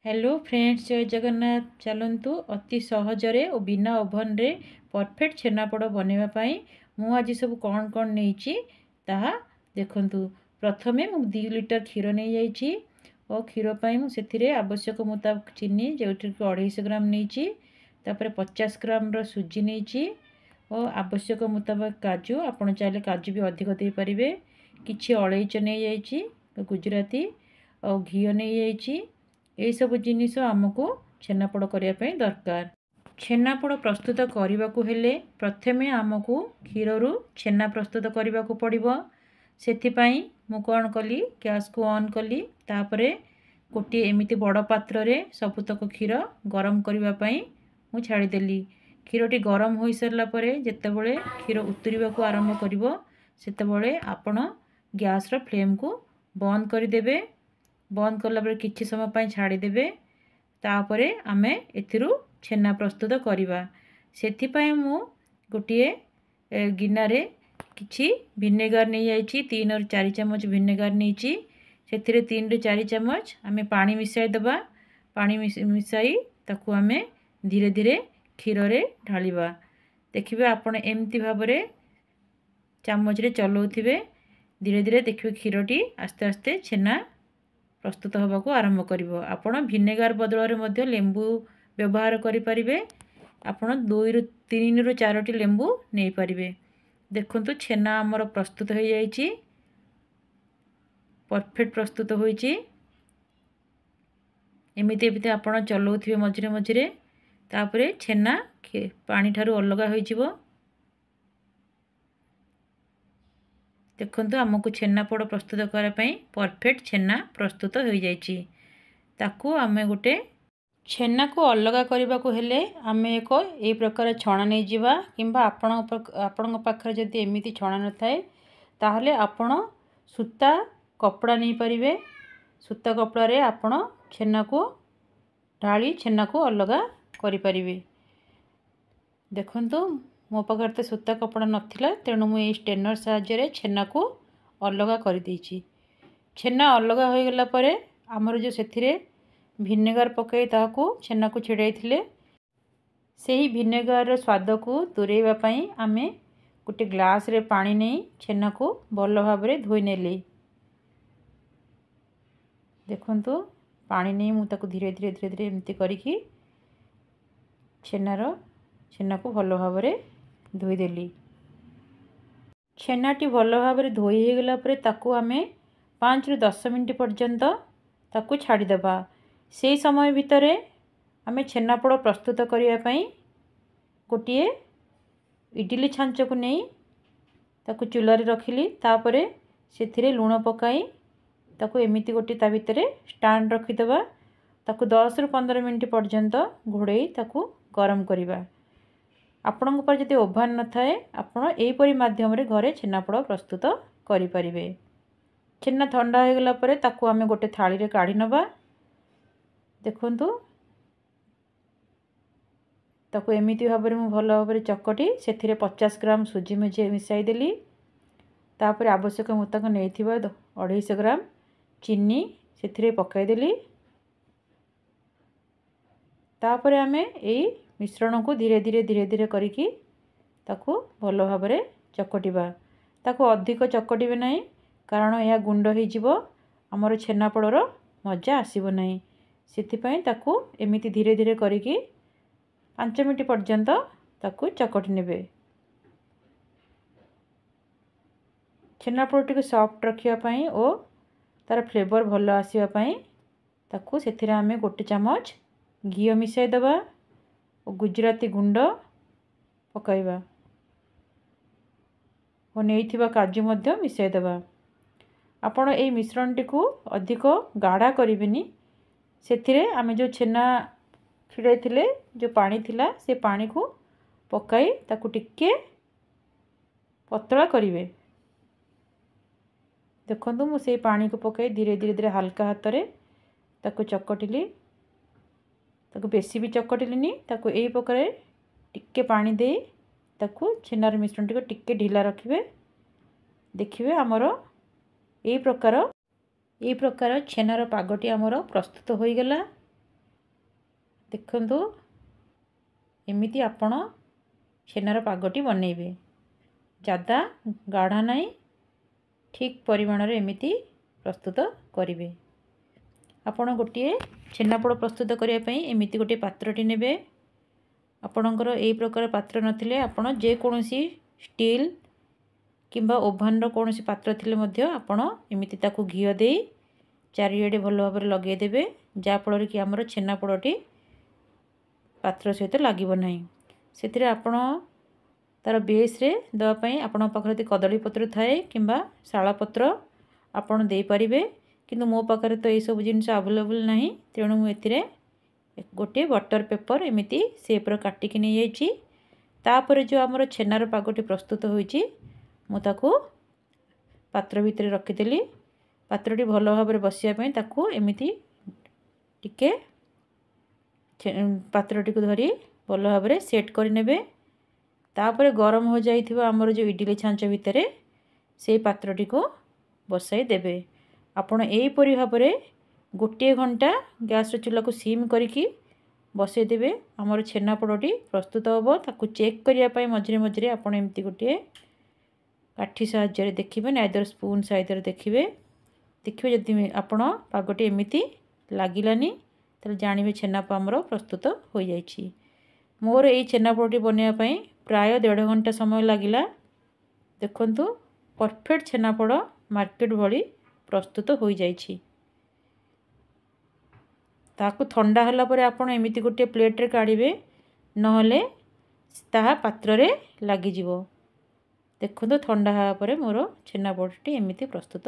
Hello friends, जय जगन्नाथ। चलतु अति सहजरे और बिना ओभन रे परफेक्ट छेनापोड़ बनवाई मु आज सब कौन कौन नहीं ताहा देखंतु। प्रथमे मु 2 लिटर क्षीर नहीं जाइए और क्षीर मुझे आवश्यक मुताबिक चीनी जो 250 ग्राम नहीं, 50 ग्राम सुजी नहीं और आवश्यक मुताबिक काजू। आपड़ चाहिए काजू भी अधिक देपारे। किसी अलैच नहीं जाइए, गुजराती और घी नहीं जाइए। यही सब जिनिस आमको छेनापोड़ करने दरकार। छेनापोड़ प्रस्तुत करने को हेले प्रथमे आमको क्षीर रु छेना प्रस्तुत करने को पड़ो। से मु कौन कली, गैस को ऑन कली, तापरे गोटे एमती बड़ पात्र रे सबुतक क्षीर गरम करने मु छाड़ीदेली। क्षीरटी गरम हो सारा पर जितेबले क्षीर उतरवा को आरंभ कर सेतबले आपण गैस रो फ्लेम को बंद करदेवे। बंद कला किछि समय छाड़ीदेवे। तापरे आमे एथिरु छेना प्रस्तुत करवा। सेथिपाई मु गोटे गिनारे किछि विनेगार नहीं जाइछि। 3 और 4 चम्मच विनेगार नहीं, से 3 ରୁ 4 चम्मच आमे पानी मिसाई दबा। पानी मिसाई ताकू आमे धीरे धीरे क्षीर रे ढालिबा। देखिबे आपण एमती भाबरे चामच रे चलाउथिबे। धीरे धीरे देखिबे क्षीरटी आस्ते आस्ते छेना प्रस्तुत होगा को आरंभ करिवो। आपण विनेगार बदल में लेंबू व्यवहार करें। आपण 2 ରୁ 3 ରୁ 4ଟି लेंबू नहीं पारे। देखंतु छेना आमर प्रस्तुत हो जाइए, परफेक्ट प्रस्तुत होइछि। एमिति एमिति आपण चलाउथिबे मझिरे मझिरे, तापरे छेना पानी ठारू अलग होइजिवो। देखंतु आमको छेनापोड़ प्रस्तुत करने परफेक्ट छेना प्रस्तुत हो जाइछि। ताकू आमे गोटे छेना को अलग करने को हेले आमे एक ए प्रकार छणा नहीं जिवा, किंबा आपण पाखरे जदि एमिति छणा न थाए ताहले आपण सूता कपड़ा नहीं पारिबे। सूता कपड़ा रे आपण छेना को ढाली छेना को अलग करि पारिबे। देखंतु मो पाखरे तो सूता कपड़ा नथिला, तेणु मुझे स्टेनर साहाय्य छेना को अलग कर देछि। छेना अलग हो गला परे आमर जो सेथिरे विनेगार पकई ताकू छेना को छिड़ाई थिले, सेही विनेगार स्वाद को दूरेबा पई आमे गोटे ग्लास रे पानी नहीं छेना को भल भाव रे धोई नेली। देखंतु पानी नहीं मु ताकू धीरे धीरे धीरे धीरे एमती करिकी छेना को भल भाव रे धोईदेली। छेनाटी भल भाव रे धोई हो गला परे ताकू आमे 5 ରୁ 10 मिनट पर्यंत ताकू छाड़ीदेबा। से समय भितरे आमे छेनापोड़ प्रस्तुत करने गोटे इडली छांच को नहीं ताकू चूल्हे रखिली। तापरे सेथिरे लूण पकाई ताकू एमिति गोटे ता भितरे स्टैंड रखिदेबा। ताकू 10 ରୁ 15 मिनट पर्यंत घोड़े ताकू गरम करिबा। आपण पर जदि ओभन न थाए आपण एहीपरि माध्यम रे घरे छेनापोड़ प्रस्तुत करि परिबे। छेना ठंडा हो गला परे ताकू आमे गोटे थाली रे काढी नबा। देखंतु ताकू एमिति भाबरे मु भल भाबरे चकटी सेथिरे 50 ग्राम सुजी मुझे मिसाई देली। तापर आवश्यक मुताबिक नैथिबा 250 ग्राम चीनी सेथिरे पकाई देली। तापर आमे एई मिश्रण को धीरे धीरे धीरे धीरे करिकी ताकू भल भाव रे चकटिबा। ताकू अधिक चकटिबे नहीं, कारण यह गुंड हो जिवो, हमर छेनापोड़र मजा आसीबो नहीं। सेथिपई ताकू एमिति धीरे धीरे करिकी 5 मिनट पर्यंत ताकू चकटी नेबे। छेनापोड़टी को सॉफ्ट रखिया पई ओ तार फ्लेवर भल आसीबा पई ताकू सेथिरे आमे गोटे चम्मच घी मिसाई दबा और गुजराती गुंड पकाइबा और नैथिबा काजू मध्य मिसाई दबा। आपण ए मिश्रणटी को अधिक गाढ़ा करिबेनी। सेथिरे आमे जो छेना छिड़ाई थिले जो पानी थिला से पानी को पकाई ताकू टिके पतला करिवे। देखंतु मु से पानी को पकाई धीरे धीरे धीरे हल्का हाथ रे ताकू चकटिली। ताकू बेसी भी चकटिलिनी, ताकू एई प्रकार टिके पानी दे ताकू छेनार मिश्रणटी को टिके ढिला रखिबे। देखिबे हमर एई प्रकार छेनार पागटी आमर प्रस्तुत हो गला। ଦେଖନ୍ତୁ ଏମିତି ଆପଣ ଛେନାର ପାଗଟି ବନେଇବେ। ज़्यादा गाढ़ा नहीं, ठीक परिमाण एमिति प्रस्तुत करेंगे। आपण गोटे छेनापोड़ प्रस्तुत करने एमिति गोटे पात्रटी नेबे। आपणकर यही प्रकार पात्र नथिले आपण जेकोसी स्टील किंबा ओभन रो कोनोसी पात्र थिले मध्य आपण एमिति ताकू घिओ दे चारिआडे भल भाव लगेदेवे, जाफल कि आमर छेनापोड़टी पात्र सहित लगे ना। से आपण तार बेस रे देवाई आपण पाखे कदली पत्र थाए किंबा शाल पत्र आपण दे पारिबे, किंतु मो पाखे तो ये सब जिनस अवेलेबल नहीं, तेणु मुझे गोटे बटर पेपर एमिति सेप्र काटिक नहीं जाइए। तापर जो आमर छेनार पागटी प्रस्तुत होइछि मुझे पात्र भितर रखीदेली। पात्रटी भल भाव बसिया ताकू एमिति टिके पात्रटी को धरी भल भाव सेट करने। तापर गरम हो जाइथिबा आमर जो इडली छांच भितर से पात्रटी को बसाई देबे। आपण एहीपरि भाव गोटे घंटा गैस चूल्हा को सीम करिकी बसई देबे। आमर छेनापोड़टी प्रस्तुत होबो। ताकू चेक करिया मझे मझे आपण एमती गोटे काठी साहाय्य देखिबे, नाइदर स्पून साहाय्य देखिए जदि आपण पागटी एमती लागिलानी तो जानवे छेनापोड़ आमर प्रस्तुत हो जाइछि। मोर ये छेनापोड़टी बनवाई प्राय 1.5 घंटा समय लगिला। देखंतु परफेक्ट छेनापोड़ मार्केट भली प्रस्तुत हो जाइछि। ताकू ठंडा होला परे आपण एमिति गोटे प्लेट रे काढिबे, नहले ताहा पात्र रे लागि जिवो। देखंतु ठंडा होला परे मोर छेनापोड़टी एमिति प्रस्तुत।